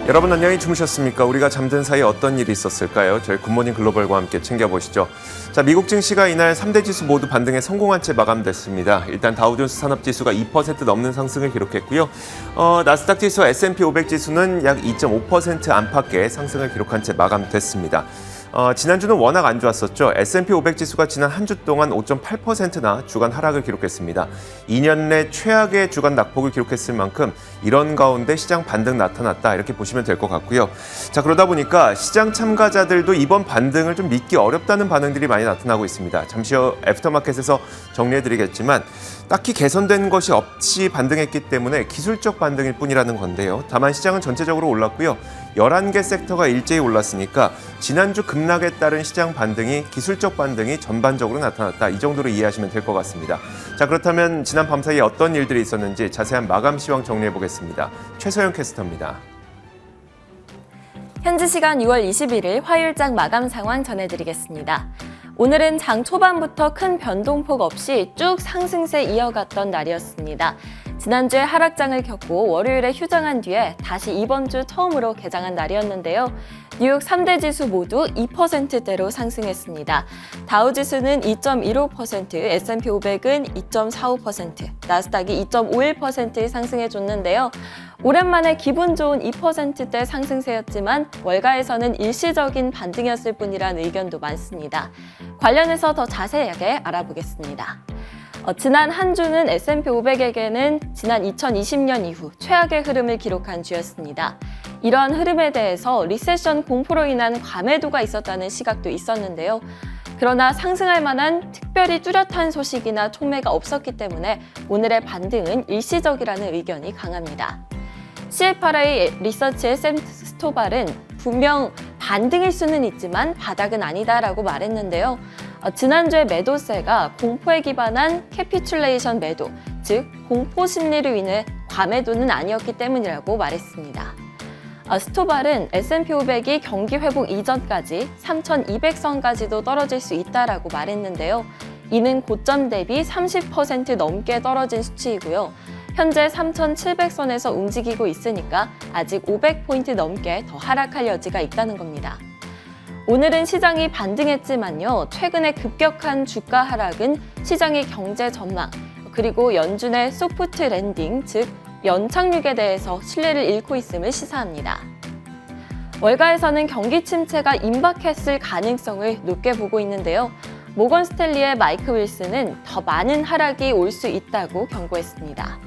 여러분 안녕히 주무셨습니까? 우리가 잠든 사이 어떤 일이 있었을까요? 저희 굿모닝 글로벌과 함께 챙겨보시죠. 자, 미국 증시가 이날 3대 지수 모두 반등에 성공한 채 마감됐습니다. 일단 다우존스 산업지수가 2% 넘는 상승을 기록했고요. 나스닥 지수와 S&P 500 지수는 약 2.5% 안팎의 상승을 기록한 채 마감됐습니다. 지난주는 워낙 안 좋았었죠. S&P 500 지수가 지난 한 주 동안 5.8%나 주간 하락을 기록했습니다. 2년 내 최악의 주간 낙폭을 기록했을 만큼 이런 가운데 시장 반등 나타났다 이렇게 보시면 될 것 같고요. 자, 그러다 보니까 시장 참가자들도 이번 반등을 좀 믿기 어렵다는 반응들이 많이 나타나고 있습니다. 잠시 후 애프터마켓에서 정리해드리겠지만 딱히 개선된 것이 없이 반등했기 때문에 기술적 반등일 뿐이라는 건데요. 다만 시장은 전체적으로 올랐고요. 11개 섹터가 일제히 올랐으니까 지난주 급락에 따른 시장 반등이 기술적 반등이 전반적으로 나타났다. 이 정도로 이해하시면 될 것 같습니다. 자, 그렇다면 지난 밤 사이에 어떤 일들이 있었는지 자세한 마감 시황 정리해 보겠습니다. 최서영 캐스터입니다. 현지 시간 6월 21일 화요일장 마감 상황 전해드리겠습니다. 오늘은 장 초반부터 큰 변동폭 없이 쭉 상승세 이어갔던 날이었습니다. 지난주에 하락장을 겪고 월요일에 휴장한 뒤에 다시 이번 주 처음으로 개장한 날이었는데요. 뉴욕 3대 지수 모두 2%대로 상승했습니다. 다우지수는 2.15%, S&P 500은 2.45%, 나스닥이 2.51% 상승해줬는데요. 오랜만에 기분 좋은 2%대 상승세였지만 월가에서는 일시적인 반등이었을 뿐이라는 의견도 많습니다. 관련해서 더 자세하게 알아보겠습니다. 지난 한 주는 S&P 500에게는 지난 2020년 이후 최악의 흐름을 기록한 주였습니다. 이러한 흐름에 대해서 리세션 공포로 인한 과매도가 있었다는 시각도 있었는데요. 그러나 상승할 만한 특별히 뚜렷한 소식이나 촉매가 없었기 때문에 오늘의 반등은 일시적이라는 의견이 강합니다. CFRA 리서치의 샘 스토발은 분명 반등일 수는 있지만 바닥은 아니다라고 말했는데요. 지난주에 매도세가 공포에 기반한 캐피출레이션 매도, 즉 공포 심리로 인해 과매도는 아니었기 때문이라고 말했습니다. 스토발은 S&P 500이 경기 회복 이전까지 3,200선까지도 떨어질 수 있다라고 말했는데요. 이는 고점 대비 30% 넘게 떨어진 수치이고요. 현재 3,700선에서 움직이고 있으니까 아직 500포인트 넘게 더 하락할 여지가 있다는 겁니다. 오늘은 시장이 반등했지만요. 최근의 급격한 주가 하락은 시장의 경제 전망, 그리고 연준의 소프트 랜딩, 즉 연착륙에 대해서 신뢰를 잃고 있음을 시사합니다. 월가에서는 경기 침체가 임박했을 가능성을 높게 보고 있는데요. 모건 스탠리의 마이크 윌슨은 더 많은 하락이 올 수 있다고 경고했습니다.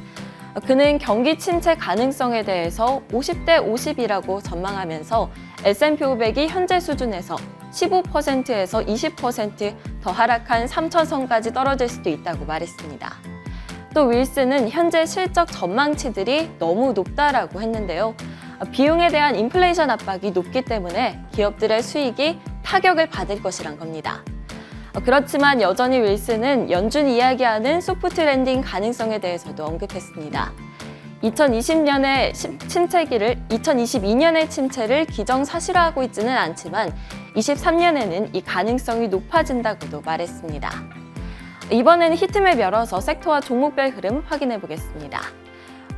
그는 경기 침체 가능성에 대해서 50대 50이라고 전망하면서 S&P 500이 현재 수준에서 15%에서 20% 더 하락한 3,000선까지 떨어질 수도 있다고 말했습니다. 또 윌슨은 현재 실적 전망치들이 너무 높다라고 했는데요. 비용에 대한 인플레이션 압박이 높기 때문에 기업들의 수익이 타격을 받을 것이란 겁니다. 그렇지만 여전히 윌슨은 연준이 이야기하는 소프트 랜딩 가능성에 대해서도 언급했습니다. 2020년의 침체를 기정사실화하고 있지는 않지만 23년에는 이 가능성이 높아진다고도 말했습니다. 이번에는 히트맵 열어서 섹터와 종목별 흐름 확인해 보겠습니다.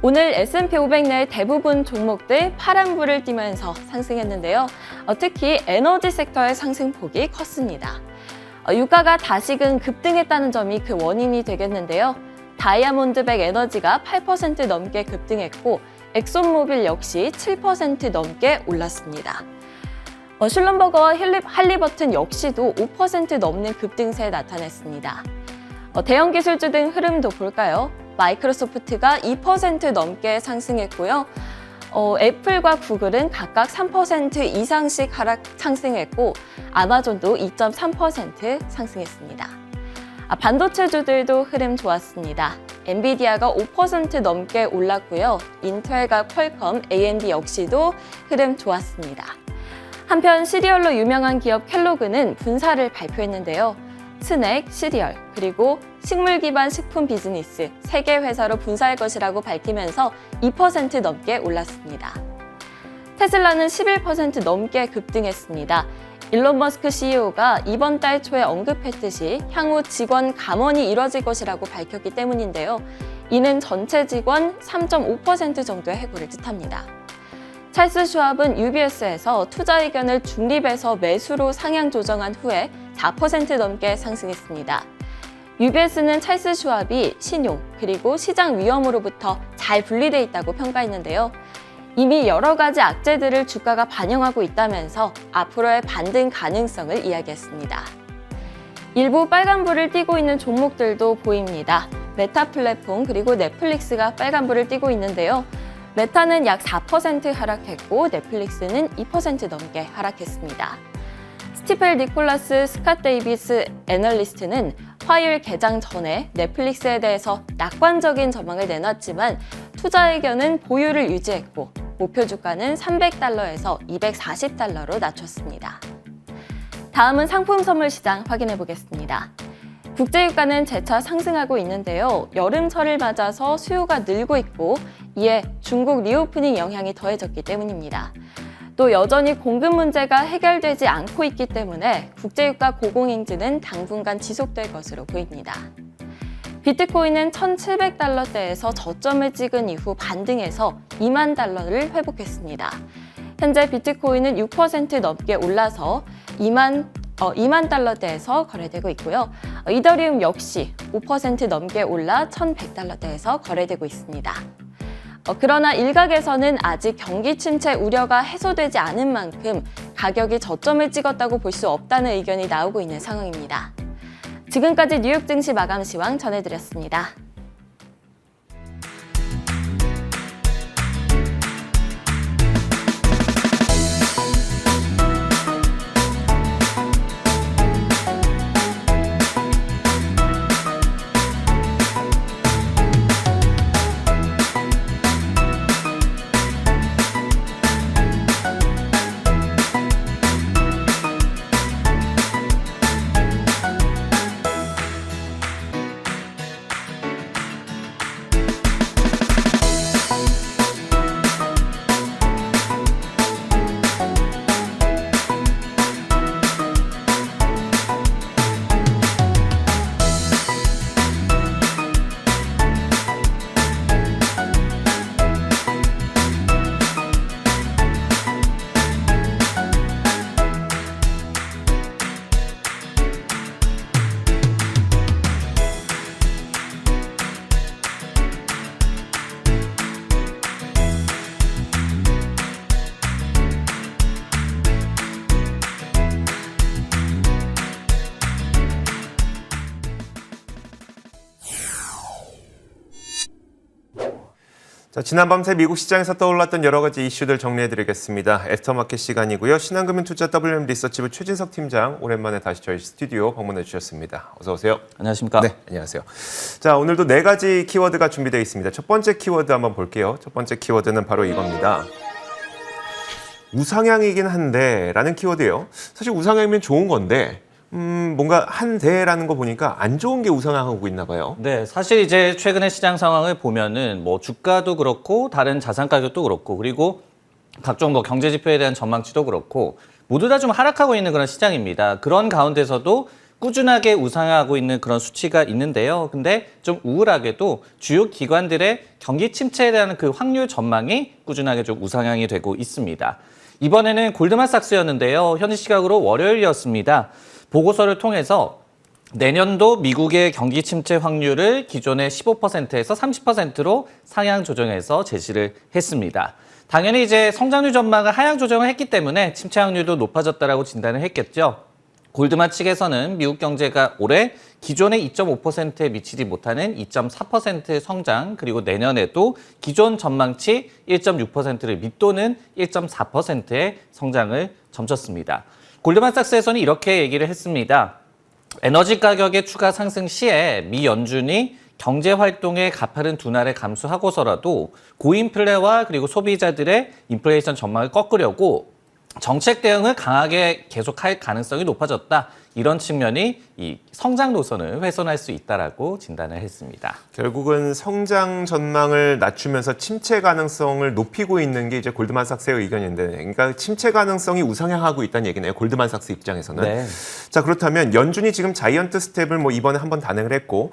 오늘 S&P 500 내 대부분 종목들 파란불을 띠면서 상승했는데요. 특히 에너지 섹터의 상승폭이 컸습니다. 유가가 다시금 급등했다는 점이 그 원인이 되겠는데요. 다이아몬드백 에너지가 8% 넘게 급등했고 엑손모빌 역시 7% 넘게 올랐습니다. 슐럼버거와 할리버튼 역시도 5% 넘는 급등세 나타냈습니다. 대형 기술주 등 흐름도 볼까요? 마이크로소프트가 2% 넘게 상승했고요. 애플과 구글은 각각 3% 이상씩 상승했고 아마존도 2.3% 상승했습니다. 반도체주들도 흐름 좋았습니다. 엔비디아가 5% 넘게 올랐고요. 인텔과 퀄컴, AMD 역시도 흐름 좋았습니다. 한편 시리얼로 유명한 기업 켈로그는 분사를 발표했는데요. 스낵, 시리얼, 그리고 식물 기반 식품 비즈니스 3개 회사로 분사할 것이라고 밝히면서 2% 넘게 올랐습니다. 테슬라는 11% 넘게 급등했습니다. 일론 머스크 CEO가 이번 달 초에 언급했듯이 향후 직원 감원이 이뤄질 것이라고 밝혔기 때문인데요. 이는 전체 직원 3.5% 정도의 해고를 뜻합니다. 찰스 슈왑은 UBS에서 투자 의견을 중립에서 매수로 상향 조정한 후에 4% 넘게 상승했습니다. UBS는 찰스 슈왑이 신용 그리고 시장 위험으로부터 잘 분리돼 있다고 평가했는데요. 이미 여러 가지 악재들을 주가가 반영하고 있다면서 앞으로의 반등 가능성을 이야기했습니다. 일부 빨간불을 띠고 있는 종목들도 보입니다. 메타 플랫폼 그리고 넷플릭스가 빨간불을 띠고 있는데요. 메타는 약 4% 하락했고 넷플릭스는 2% 넘게 하락했습니다. 스티펠 니콜라스 스캇 데이비스 애널리스트는 화요일 개장 전에 넷플릭스에 대해서 낙관적인 전망을 내놨지만 투자 의견은 보유를 유지했고 목표 주가는 300달러에서 240달러로 낮췄습니다. 다음은 상품 선물 시장 확인해 보겠습니다. 국제유가는 재차 상승하고 있는데요. 여름철을 맞아서 수요가 늘고 있고 이에 중국 리오프닝 영향이 더해졌기 때문입니다. 또 여전히 공급 문제가 해결되지 않고 있기 때문에 국제유가 고공행진은 당분간 지속될 것으로 보입니다. 비트코인은 1,700달러대에서 저점을 찍은 이후 반등해서 2만 달러를 회복했습니다. 현재 비트코인은 6% 넘게 올라서 2만 달러대에서 거래되고 있고요. 이더리움 역시 5% 넘게 올라 1,100달러대에서 거래되고 있습니다. 그러나 일각에서는 아직 경기 침체 우려가 해소되지 않은 만큼 가격이 저점을 찍었다고 볼 수 없다는 의견이 나오고 있는 상황입니다. 지금까지 뉴욕 증시 마감 시황 전해드렸습니다. 자, 지난밤새 미국 시장에서 떠올랐던 여러 가지 이슈들 정리해드리겠습니다. 애프터마켓 시간이고요. 신한금융투자 WM 리서치부 최진석 팀장 오랜만에 다시 저희 스튜디오 방문해 주셨습니다. 어서 오세요. 안녕하십니까? 네, 안녕하세요. 자, 오늘도 4가지 키워드가 준비되어 있습니다. 첫 번째 키워드 한번 볼게요. 첫 번째 키워드는 바로 이겁니다. 우상향이긴 한데 라는 키워드예요. 사실 우상향이면 좋은 건데 뭔가 한대라는 거 보니까 안 좋은 게 우상향하고 있나 봐요. 네, 사실 이제 최근의 시장 상황을 보면은 뭐 주가도 그렇고 다른 자산 가격도 그렇고 그리고 각종 뭐 경제 지표에 대한 전망치도 그렇고 모두 다 좀 하락하고 있는 그런 시장입니다. 그런 가운데서도 꾸준하게 우상향하고 있는 그런 수치가 있는데요. 근데 좀 우울하게도 주요 기관들의 경기 침체에 대한 그 확률 전망이 꾸준하게 좀 우상향이 되고 있습니다. 이번에는 골드만삭스였는데요. 현지 시각으로 월요일이었습니다. 보고서를 통해서 내년도 미국의 경기 침체 확률을 기존의 15%에서 30%로 상향 조정해서 제시를 했습니다. 당연히 이제 성장률 전망을 하향 조정을 했기 때문에 침체 확률도 높아졌다라고 진단을 했겠죠. 골드만 측에서는 미국 경제가 올해 기존의 2.5%에 미치지 못하는 2.4% 성장, 그리고 내년에도 기존 전망치 1.6%를 밑도는 1.4%의 성장을 점쳤습니다. 골드만삭스에서는 이렇게 얘기를 했습니다. 에너지 가격의 추가 상승 시에 미 연준이 경제 활동의 가파른 둔화를 감수하고서라도 고인플레와 그리고 소비자들의 인플레이션 전망을 꺾으려고 정책 대응을 강하게 계속할 가능성이 높아졌다. 이런 측면이 이 성장 노선을 훼손할 수 있다라고 진단을 했습니다. 결국은 성장 전망을 낮추면서 침체 가능성을 높이고 있는 게 이제 골드만삭스의 의견인데, 그러니까 침체 가능성이 우상향하고 있다는 얘기네요. 골드만삭스 입장에서는. 네. 자, 그렇다면 연준이 지금 자이언트 스텝을 뭐 이번에 한번 단행을 했고,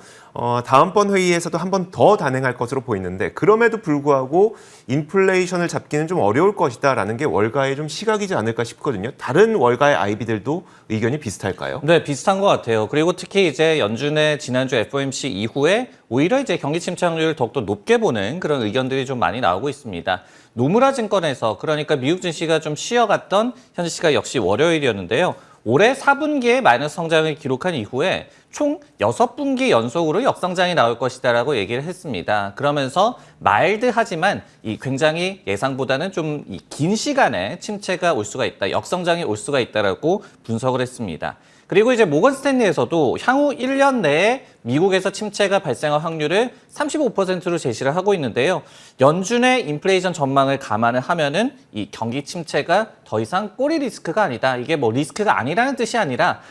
다음번 회의에서도 한 번 더 단행할 것으로 보이는데, 그럼에도 불구하고 인플레이션을 잡기는 좀 어려울 것이다라는 게 월가의 좀 시각이지 않을까 싶거든요. 다른 월가의 아이비들도 의견이 비슷할까요? 네, 비슷한 것 같아요. 그리고 특히 이제 연준의 지난주 FOMC 이후에 오히려 이제 경기 침체 확률을 더욱더 높게 보는 그런 의견들이 좀 많이 나오고 있습니다. 노무라 증권에서, 그러니까 미국 증시가 좀 쉬어갔던 현지 시각 역시 월요일이었는데요. 올해 4분기에 마이너스 성장을 기록한 이후에 총 6분기 연속으로 역성장이 나올 것이다라고 얘기를 했습니다. 그러면서 마일드하지만 이 굉장히 예상보다는 좀 긴 시간에 침체가 올 수가 있다, 역성장이 올 수가 있다라고 분석을 했습니다. 그리고 이제 모건 스탠리에서도 향후 1년 내에 미국에서 침체가 발생할 확률을 35%로 제시를 하고 있는데요. 연준의 인플레이션 전망을 감안을 하면은 이 경기 침체가 더 이상 꼬리 리스크가 아니다. 이게 뭐 리스크가 아니라는 뜻이 아니라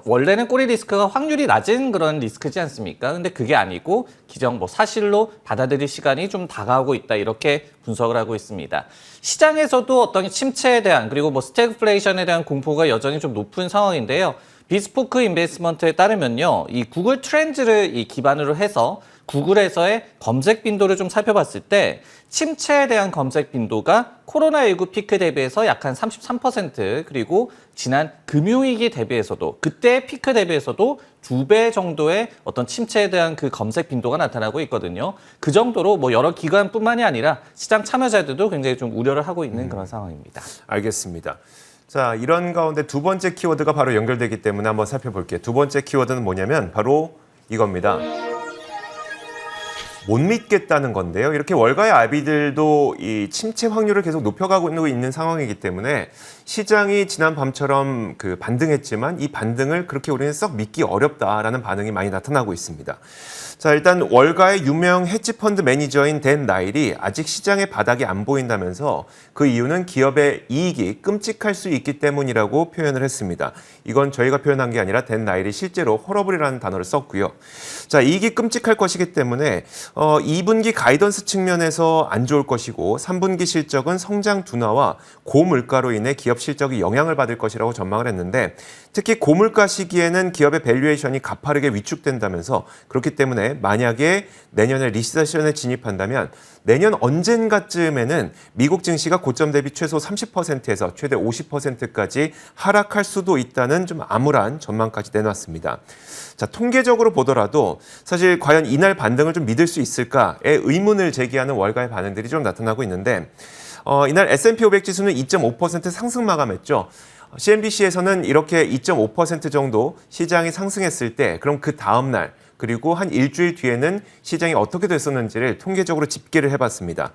원래는 꼬리 리스크가 확률이 낮은 그런 리스크지 않습니까? 근데 그게 아니고 기정 사실로 받아들일 시간이 좀 다가오고 있다. 이렇게 분석을 하고 있습니다. 시장에서도 어떤 침체에 대한, 그리고 스태그플레이션에 대한 공포가 여전히 좀 높은 상황인데요. 비스포크 인베스트먼트에 따르면요, 이 구글 트렌즈를 기반으로 해서 구글에서의 검색 빈도를 좀 살펴봤을 때 침체에 대한 검색 빈도가 코로나19 피크 대비해서 약 한 33%, 그리고 지난 금융위기 대비해서도, 그때 피크 대비해서도 2배 정도의 어떤 침체에 대한 그 검색 빈도가 나타나고 있거든요. 그 정도로 여러 기관뿐만이 아니라 시장 참여자들도 굉장히 좀 우려를 하고 있는 그런 상황입니다. 알겠습니다. 자, 이런 가운데 두 번째 키워드가 바로 연결되기 때문에 한번 살펴볼게요. 두 번째 키워드는 뭐냐면 바로 이겁니다. 못 믿겠다는 건데요. 이렇게 월가의 아비들도 이 침체 확률을 계속 높여가고 있는 상황이기 때문에 시장이 지난 밤처럼 반등했지만 이 반등을 그렇게 우리는 썩 믿기 어렵다라는 반응이 많이 나타나고 있습니다. 자, 일단 월가의 유명 헤지펀드 매니저인 댄 나일이 아직 시장의 바닥이 안 보인다면서 그 이유는 기업의 이익이 끔찍할 수 있기 때문이라고 표현을 했습니다. 이건 저희가 표현한 게 아니라 댄 나일이 실제로 홀어블이라는 단어를 썼고요. 자, 이익이 끔찍할 것이기 때문에 2분기 가이던스 측면에서 안 좋을 것이고 3분기 실적은 성장 둔화와 고물가로 인해 기업 실적이 영향을 받을 것이라고 전망을 했는데, 특히 고물가 시기에는 기업의 밸류에이션이 가파르게 위축된다면서, 그렇기 때문에 만약에 내년에 리세션에 진입한다면 내년 언젠가쯤에는 미국 증시가 고점 대비 최소 30%에서 최대 50%까지 하락할 수도 있다는 좀 암울한 전망까지 내놨습니다. 자, 통계적으로 보더라도 사실 과연 이날 반등을 좀 믿을 수 있을까에 의문을 제기하는 월가의 반응들이 좀 나타나고 있는데, 이날 S&P 500 지수는 2.5% 상승 마감했죠. CNBC에서는 이렇게 2.5% 정도 시장이 상승했을 때, 그럼 그 다음 날 그리고 한 일주일 뒤에는 시장이 어떻게 됐었는지를 통계적으로 집계를 해봤습니다.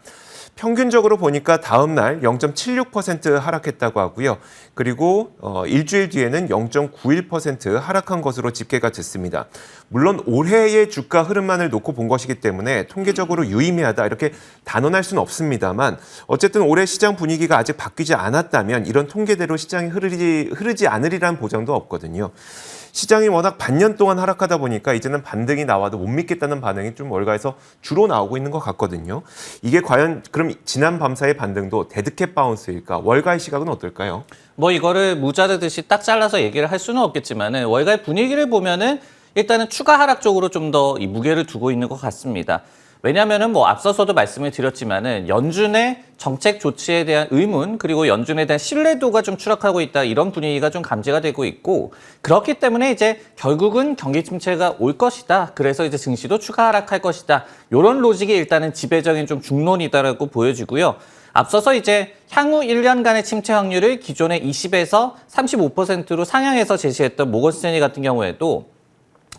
평균적으로 보니까 다음 날 0.76% 하락했다고 하고요. 그리고 일주일 뒤에는 0.91% 하락한 것으로 집계가 됐습니다. 물론 올해의 주가 흐름만을 놓고 본 것이기 때문에 통계적으로 유의미하다 이렇게 단언할 수는 없습니다만, 어쨌든 올해 시장 분위기가 아직 바뀌지 않았다면 이런 통계대로 시장이 흐르지 않으리란 보장도 없거든요. 시장이 워낙 반년 동안 하락하다 보니까 이제는 반등이 나와도 못 믿겠다는 반응이 좀 월가에서 주로 나오고 있는 것 같거든요. 이게 과연 그럼 지난 밤사이의 반등도 데드캣 바운스일까? 월가의 시각은 어떨까요? 이거를 무자르듯이 딱 잘라서 얘기를 할 수는 없겠지만은 월가의 분위기를 보면은 일단은 추가 하락 쪽으로 좀 더 이 무게를 두고 있는 것 같습니다. 왜냐하면은 앞서서도 말씀을 드렸지만은 연준의 정책 조치에 대한 의문, 그리고 연준에 대한 신뢰도가 좀 추락하고 있다, 이런 분위기가 좀 감지가 되고 있고, 그렇기 때문에 이제 결국은 경기 침체가 올 것이다, 그래서 이제 증시도 추가 하락할 것이다, 이런 로직이 일단은 지배적인 좀 중론이다라고 보여지고요. 앞서서 이제 향후 1년간의 침체 확률을 기존의 20에서 35%로 상향해서 제시했던 모건 스탠리 같은 경우에도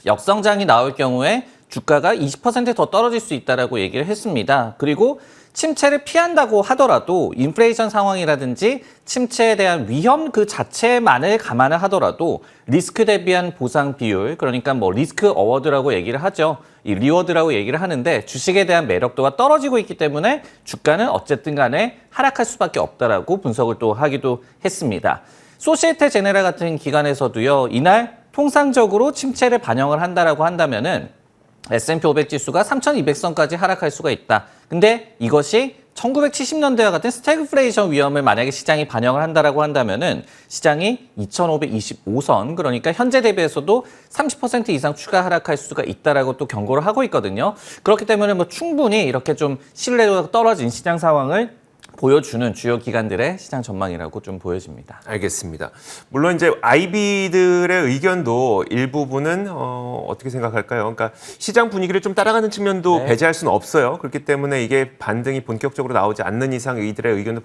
역성장이 나올 경우에 주가가 20% 더 떨어질 수 있다라고 얘기를 했습니다. 그리고 침체를 피한다고 하더라도 인플레이션 상황이라든지 침체에 대한 위험 그 자체만을 감안을 하더라도 리스크 대비한 보상 비율, 그러니까 리스크 어워드라고 얘기를 하죠. 이 리워드라고 얘기를 하는데, 주식에 대한 매력도가 떨어지고 있기 때문에 주가는 어쨌든 간에 하락할 수밖에 없다라고 분석을 또 하기도 했습니다. 소시에테 제네랄 같은 기관에서도요. 이날 통상적으로 침체를 반영을 한다라고 한다면은 S&P 500 지수가 3,200선까지 하락할 수가 있다. 근데 이것이 1970년대와 같은 스태그플레이션 위험을 만약에 시장이 반영을 한다라고 한다면은 시장이 2,525선, 그러니까 현재 대비해서도 30% 이상 추가 하락할 수가 있다라고 또 경고를 하고 있거든요. 그렇기 때문에 뭐 충분히 이렇게 좀 신뢰도가 떨어진 시장 상황을 보여주는 주요 기관들의 시장 전망이라고 좀 보여집니다. 알겠습니다. 물론 이제 IB들의 의견도 일부분은 어떻게 생각할까요? 그러니까 시장 분위기를 좀 따라가는 측면도 네. 배제할 수는 없어요. 그렇기 때문에 이게 반등이 본격적으로 나오지 않는 이상 이들의 의견도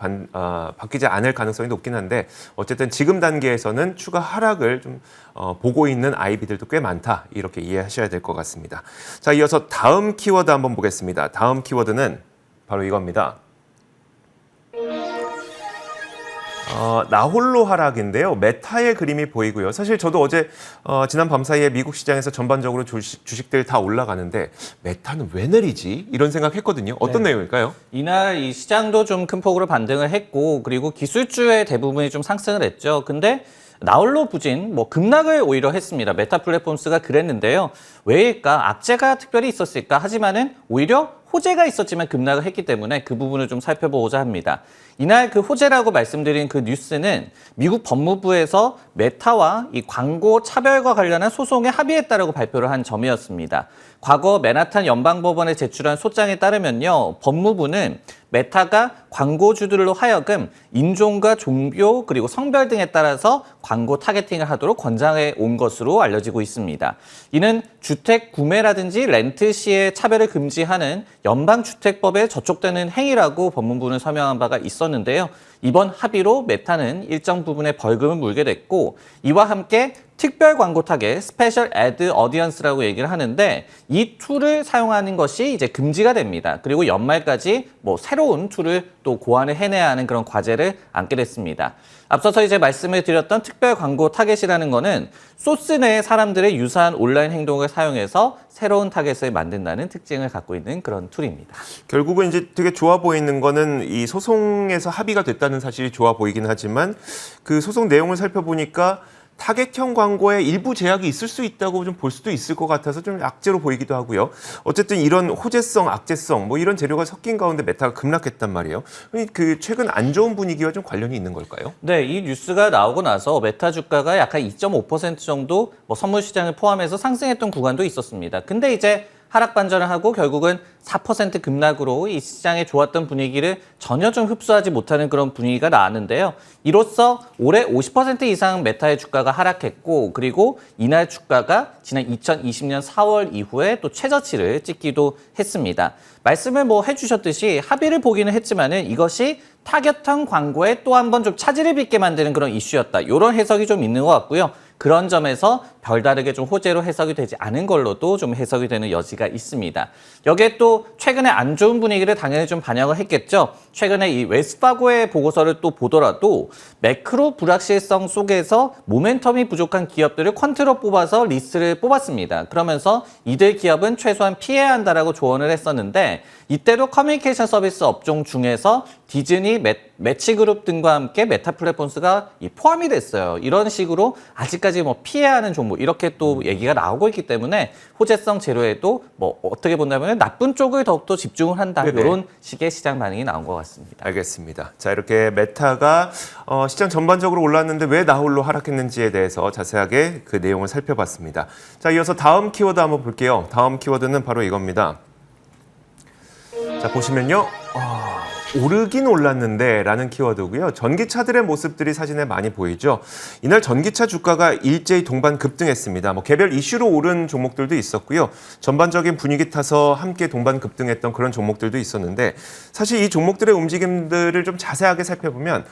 바뀌지 않을 가능성이 높긴 한데 어쨌든 지금 단계에서는 추가 하락을 좀 보고 있는 IB들도 꽤 많다. 이렇게 이해하셔야 될 것 같습니다. 자, 이어서 다음 키워드 한번 보겠습니다. 다음 키워드는 바로 이겁니다. 나홀로 하락인데요. 메타의 그림이 보이고요. 사실 저도 어제 지난 밤 사이에 미국 시장에서 전반적으로 주식들 다 올라가는데 메타는 왜 내리지? 이런 생각했거든요. 어떤 내용일까요? 이날 이 시장도 좀 큰 폭으로 반등을 했고 그리고 기술주의 대부분이 좀 상승을 했죠. 근데 나홀로 부진, 급락을 오히려 했습니다. 메타 플랫폼스가 그랬는데요. 왜일까? 악재가 특별히 있었을까? 하지만은 오히려 호재가 있었지만 급락을 했기 때문에 그 부분을 좀 살펴보고자 합니다. 이날 그 호재라고 말씀드린 그 뉴스는 미국 법무부에서 메타와 이 광고 차별과 관련한 소송에 합의했다라고 발표를 한 점이었습니다. 과거 맨하탄 연방법원에 제출한 소장에 따르면요. 법무부는 메타가 광고주들로 하여금 인종과 종교 그리고 성별 등에 따라서 광고 타겟팅을 하도록 권장해 온 것으로 알려지고 있습니다. 이는 주택 구매라든지 렌트 시에 차별을 금지하는 연방주택법에 저촉되는 행위라고 법무부는 서명한 바가 있었는데요. 이번 합의로 메타는 일정 부분의 벌금을 물게 됐고 이와 함께 특별 광고 타겟, 스페셜 애드 어디언스라고 얘기를 하는데 이 툴을 사용하는 것이 이제 금지가 됩니다. 그리고 연말까지 새로운 툴을 또 고안을 해내야 하는 그런 과제를 안게 됐습니다. 앞서서 이제 말씀을 드렸던 특별 광고 타겟이라는 거는 소스 내의 사람들의 유사한 온라인 행동을 사용해서 새로운 타겟을 만든다는 특징을 갖고 있는 그런 툴입니다. 결국은 이제 되게 좋아 보이는 거는 이 소송에서 합의가 됐다는 사실이 좋아 보이긴 하지만 그 소송 내용을 살펴보니까 타겟형 광고에 일부 제약이 있을 수 있다고 좀 볼 수도 있을 것 같아서 좀 악재로 보이기도 하고요. 어쨌든 이런 호재성, 악재성 이런 재료가 섞인 가운데 메타가 급락했단 말이에요. 그 최근 안 좋은 분위기와 좀 관련이 있는 걸까요? 네, 이 뉴스가 나오고 나서 메타 주가가 약간 2.5% 정도 선물 시장을 포함해서 상승했던 구간도 있었습니다. 근데 이제 하락 반전을 하고 결국은 4% 급락으로 이 시장의 좋았던 분위기를 전혀 좀 흡수하지 못하는 그런 분위기가 나왔는데요. 이로써 올해 50% 이상 메타의 주가가 하락했고 그리고 이날 주가가 지난 2020년 4월 이후에 또 최저치를 찍기도 했습니다. 말씀을 해주셨듯이 합의를 보기는 했지만은 이것이 타겟형 광고에 또 한 번 좀 차질을 빚게 만드는 그런 이슈였다. 이런 해석이 좀 있는 것 같고요. 그런 점에서 별다르게 좀 호재로 해석이 되지 않은 걸로도 좀 해석이 되는 여지가 있습니다. 여기에 또 최근에 안 좋은 분위기를 당연히 좀 반영을 했겠죠. 최근에 이 웰스파고의 보고서를 또 보더라도 매크로 불확실성 속에서 모멘텀이 부족한 기업들을 퀀트로 뽑아서 리스트를 뽑았습니다. 그러면서 이들 기업은 최소한 피해야 한다라고 조언을 했었는데 이때도 커뮤니케이션 서비스 업종 중에서 디즈니, 매치그룹 등과 함께 메타 플랫폼스가 포함이 됐어요. 이런 식으로 아직까지 피해야 하는 종목 이렇게 또 얘기가 나오고 있기 때문에 호재성 재료에도 어떻게 본다면 나쁜 쪽을 더욱더 집중을 한다. 네네. 이런 식의 시장 반응이 나온 것 같습니다. 알겠습니다. 자, 이렇게 메타가 시장 전반적으로 올랐는데 왜 나홀로 하락했는지에 대해서 자세하게 그 내용을 살펴봤습니다. 자, 이어서 다음 키워드 한번 볼게요. 다음 키워드는 바로 이겁니다. 자, 보시면요. 오르긴 올랐는데 라는 키워드고요. 전기차들의 모습들이 사진에 많이 보이죠. 이날 전기차 주가가 일제히 동반 급등했습니다. 개별 이슈로 오른 종목들도 있었고요. 전반적인 분위기 타서 함께 동반 급등했던 그런 종목들도 있었는데 사실 이 종목들의 움직임들을 좀 자세하게 살펴보면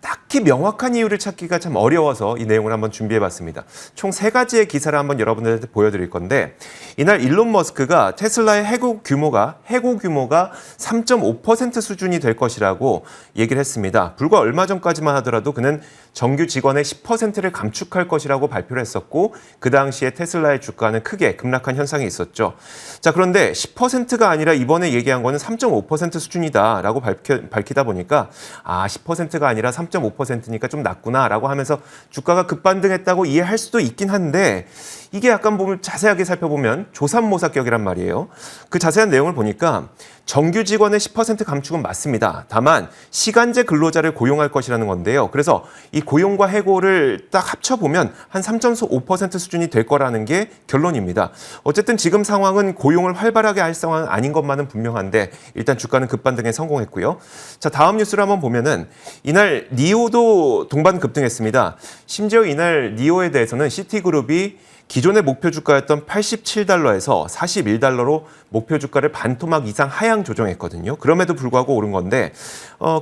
딱히 명확한 이유를 찾기가 참 어려워서 이 내용을 한번 준비해봤습니다. 총 3가지의 기사를 한번 여러분들한테 보여드릴 건데 이날 일론 머스크가 테슬라의 해고 규모가 3.5% 수준이 될 것이라고 얘기를 했습니다. 불과 얼마 전까지만 하더라도 그는 정규 직원의 10%를 감축할 것이라고 발표를 했었고 그 당시에 테슬라의 주가는 크게 급락한 현상이 있었죠. 자, 그런데 10%가 아니라 이번에 얘기한 거는 3.5% 수준이다라고 밝히다 보니까 10%가 아니라 3.5%니까 좀 낮구나라고 하면서 주가가 급반등했다고 이해할 수도 있긴 한데 이게 약간 보면 자세하게 살펴보면 조삼모사격이란 말이에요. 그 자세한 내용을 보니까 정규 직원의 10% 감축은 맞습니다. 다만 시간제 근로자를 고용할 것이라는 건데요. 그래서 이 고용과 해고를 딱 합쳐보면 한 3.5% 수준이 될 거라는 게 결론입니다. 어쨌든 지금 상황은 고용을 활발하게 할 상황은 아닌 것만은 분명한데 일단 주가는 급반등에 성공했고요. 자, 다음 뉴스를 한번 보면은 이날 니오도 동반 급등했습니다. 심지어 이날 니오에 대해서는 시티그룹이 기존의 목표 주가였던 87달러에서 41달러로 목표 주가를 반토막 이상 하향 조정했거든요. 그럼에도 불구하고 오른 건데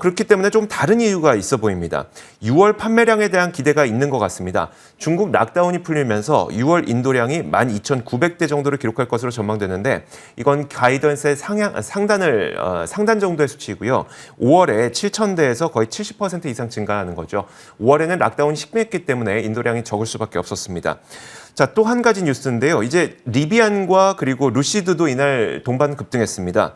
그렇기 때문에 좀 다른 이유가 있어 보입니다. 6월 판매량에 대한 기대가 있는 것 같습니다. 중국 락다운이 풀리면서 6월 인도량이 12,900대 정도를 기록할 것으로 전망되는데 이건 가이던스의 상단 정도의 수치이고요. 5월에 7,000대에서 거의 70% 이상 증가하는 거죠. 5월에는 락다운이 심했기 때문에 인도량이 적을 수밖에 없었습니다. 자, 또 한 가지 뉴스인데요. 이제 리비안과 그리고 루시드도 이날 동반 급등했습니다.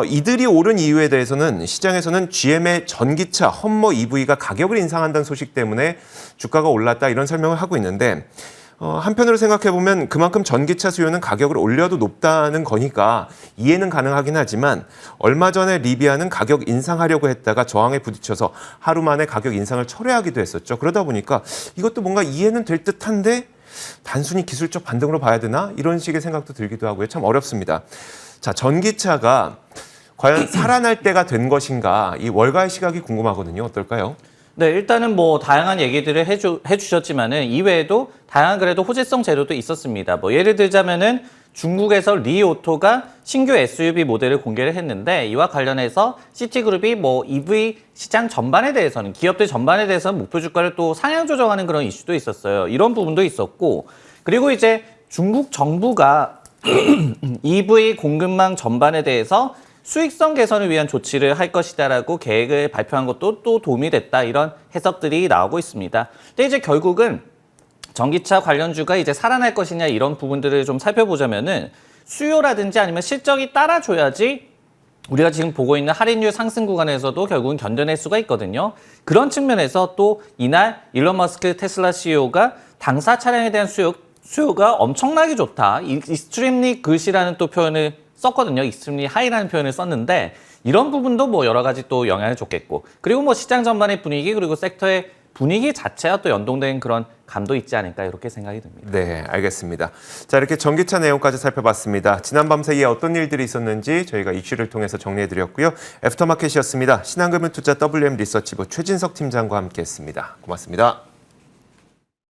이들이 오른 이유에 대해서는 시장에서는 GM의 전기차 험머 EV가 가격을 인상한다는 소식 때문에 주가가 올랐다 이런 설명을 하고 있는데 한편으로 생각해보면 그만큼 전기차 수요는 가격을 올려도 높다는 거니까 이해는 가능하긴 하지만 얼마 전에 리비안은 가격 인상하려고 했다가 저항에 부딪혀서 하루 만에 가격 인상을 철회하기도 했었죠. 그러다 보니까 이것도 뭔가 이해는 될 듯한데 단순히 기술적 반등으로 봐야 되나? 이런 식의 생각도 들기도 하고요. 참 어렵습니다. 자, 전기차가 과연 살아날 때가 된 것인가? 이 월가의 시각이 궁금하거든요. 어떨까요? 네, 일단은 뭐 다양한 얘기들을 해주셨지만은 이외에도 다양한 그래도 호재성 재료도 있었습니다. 뭐 예를 들자면은 중국에서 리오토가 신규 SUV 모델을 공개를 했는데 이와 관련해서 시티그룹이 뭐 EV 시장 전반에 대해서는 기업들 전반에 대해서는 목표 주가를 또 상향 조정하는 그런 이슈도 있었어요. 이런 부분도 있었고 그리고 이제 중국 정부가 EV 공급망 전반에 대해서 수익성 개선을 위한 조치를 할 것이다라고 계획을 발표한 것도 또 도움이 됐다 이런 해석들이 나오고 있습니다. 근데 이제 결국은 전기차 관련주가 이제 살아날 것이냐 이런 부분들을 좀 살펴보자면은 수요라든지 아니면 실적이 따라줘야지 우리가 지금 보고 있는 할인율 상승 구간에서도 결국은 견뎌낼 수가 있거든요. 그런 측면에서 또 이날 일론 머스크 테슬라 CEO가 당사 차량에 대한 수요가 엄청나게 좋다. 익스트림리 굿이라는 또 표현을 썼거든요. 익스트림리 하이라는 표현을 썼는데 이런 부분도 뭐 여러 가지 또 영향을 줬겠고 그리고 뭐 시장 전반의 분위기 그리고 섹터의 분위기 자체와 또 연동된 그런 감도 있지 않을까 이렇게 생각이 듭니다. 네, 알겠습니다. 자, 이렇게 전기차 내용까지 살펴봤습니다. 지난 밤 사이에 어떤 일들이 있었는지 저희가 이슈를 통해서 정리해드렸고요. 애프터마켓이었습니다. 신한금융투자 WM 리서치부 최진석 팀장과 함께했습니다. 고맙습니다.